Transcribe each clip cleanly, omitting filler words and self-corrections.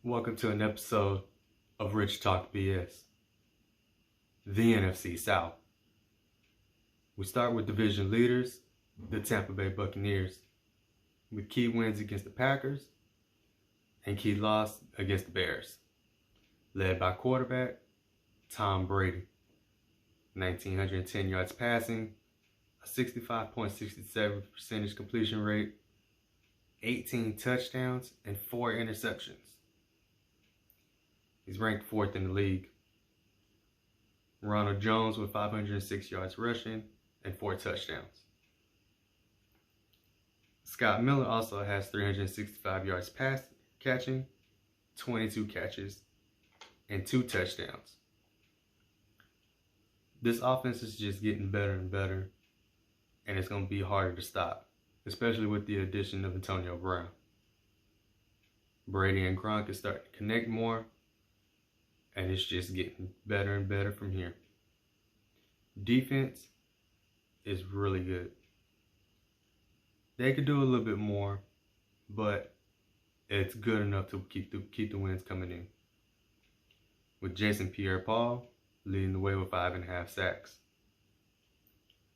Welcome to an episode of Rich Talk BS, the NFC South. We start with division leaders, the Tampa Bay Buccaneers, with key wins against the Packers and key loss against the Bears, led by quarterback Tom Brady, 1,910 yards passing, a 65.67% completion rate, 18 touchdowns, and 4 interceptions. He's ranked 4th in the league. Ronald Jones with 506 yards rushing and 4 touchdowns. Scott Miller also has 365 yards catching, 22 catches, and 2 touchdowns. This offense is just getting better and better, and it's going to be harder to stop, especially with the addition of Antonio Brown. Brady and Gronk is starting to connect more, and it's just getting better and better from here. Defense is really good. They could do a little bit more, but it's good enough to keep the wins coming in. With Jason Pierre-Paul leading the way with 5.5 sacks.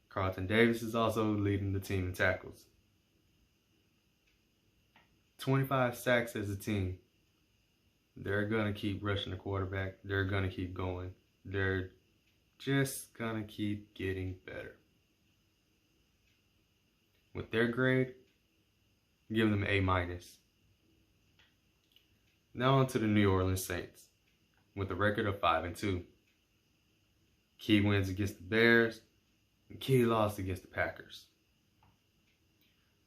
Carlton Davis is also leading the team in tackles. 25 sacks as a team. They're going to keep rushing the quarterback. They're going to keep going. They're just going to keep getting better. With their grade, give them A-. Now on to the New Orleans Saints, with a record of 5-2. Key wins against the Bears and key loss against the Packers.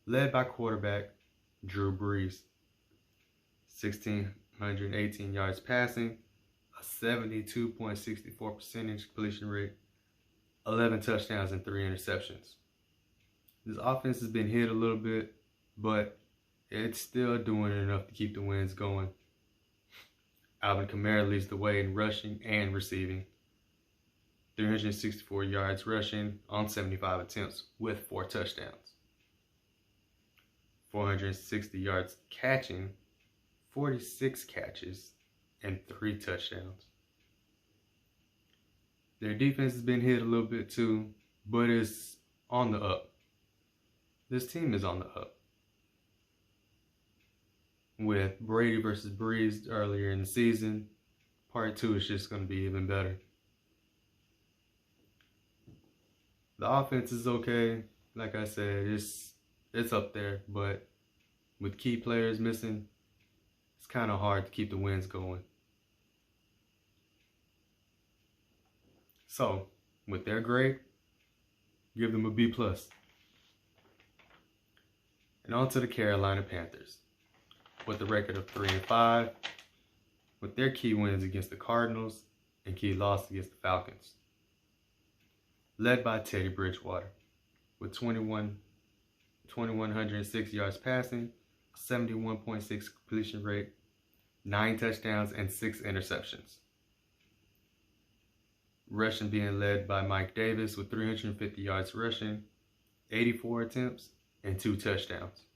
Led by quarterback Drew Brees, 1,618 yards passing, a 72.64% completion rate, 11 touchdowns and 3 interceptions. This offense has been hit a little bit, but it's still doing enough to keep the wins going. Alvin Kamara leads the way in rushing and receiving. 364 yards rushing on 75 attempts with 4 touchdowns. 460 yards catching, 46 catches, and 3 touchdowns. Their defense has been hit a little bit too, but it's on the up. This team is on the up. With Brady versus Brees earlier in the season, part 2 is just going to be even better. The offense is okay. Like I said, it's up there, but with key players missing, it's kind of hard to keep the wins going. So, with their grade, give them a B+. And on to the Carolina Panthers, with a record of 3-5, with their key wins against the Cardinals and key loss against the Falcons. Led by Teddy Bridgewater, with 2,106 yards passing, 71.6 completion rate, 9 touchdowns, and 6 interceptions. Rushing being led by Mike Davis with 350 yards rushing, 84 attempts, and 2 touchdowns.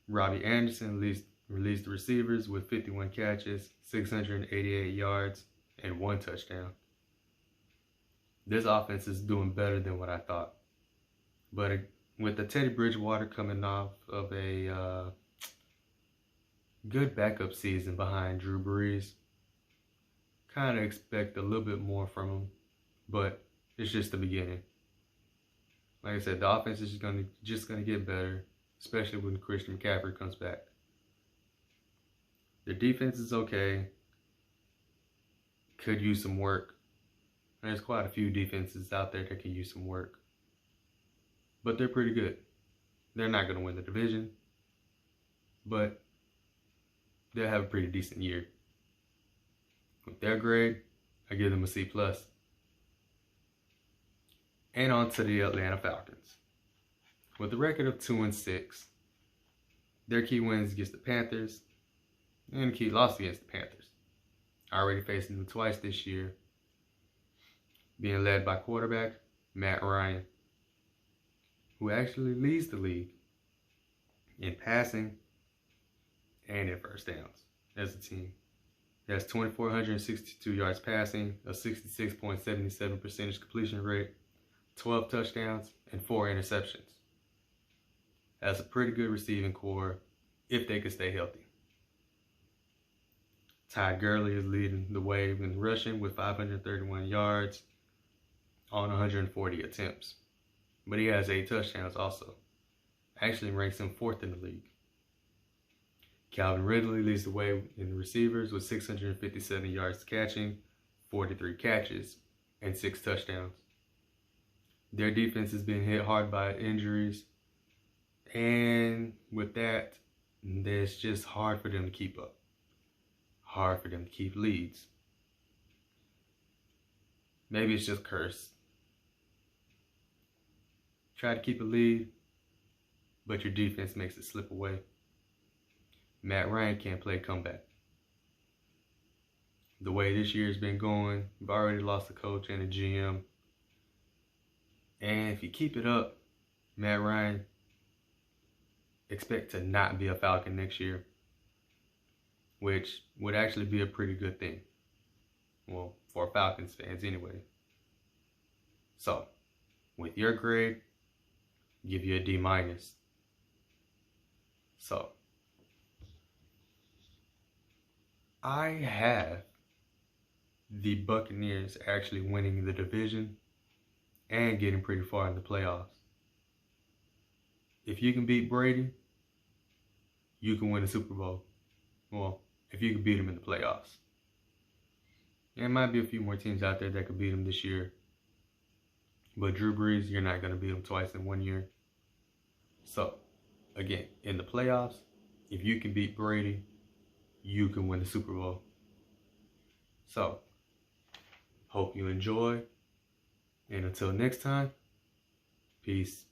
Robbie Anderson released the receivers with 51 catches, 688 yards, and 1 touchdown. This offense is doing better than what I thought. But with the Teddy Bridgewater coming off of a good backup season behind Drew Brees, kind of expect a little bit more from him, but it's just the beginning. Like I said, the offense is just gonna get better, especially when Christian McCaffrey comes back. The defense is okay. Could use some work. There's quite a few defenses out there that can use some work. But they're pretty good. They're not going to win the division, but they'll have a pretty decent year. With their grade, I give them a C+. And on to the Atlanta Falcons. With a record of 2-6, their key wins against the Panthers and key loss against the Panthers. Already facing them twice this year. Being led by quarterback Matt Ryan, who actually leads the league in passing and in first downs as a team. He has 2,462 yards passing, a 66.77% completion rate, 12 touchdowns, and 4 interceptions. That's a pretty good receiving core if they could stay healthy. Ty Gurley is leading the way in rushing with 531 yards on 140 attempts. But he has 8 touchdowns also. Actually ranks him 4th in the league. Calvin Ridley leads the way in receivers with 657 yards catching, 43 catches, and 6 touchdowns. Their defense has been hit hard by injuries, and with that, it's just hard for them to keep up. Hard for them to keep leads. Maybe it's just cursed. Try to keep a lead, but your defense makes it slip away. Matt Ryan can't play comeback. The way this year's been going, you've already lost a coach and a GM. And if you keep it up, Matt Ryan, expect to not be a Falcon next year, which would actually be a pretty good thing. Well, for Falcons fans anyway. So, with your grade, give you a D-. So, I have the Buccaneers actually winning the division and getting pretty far in the playoffs. If you can beat Brady, you can win the Super Bowl. Well, if you can beat him in the playoffs. There might be a few more teams out there that could beat him this year. But Drew Brees, you're not going to beat him twice in 1 year. So, again, in the playoffs, if you can beat Brady, you can win the Super Bowl. So, hope you enjoy. And until next time, peace.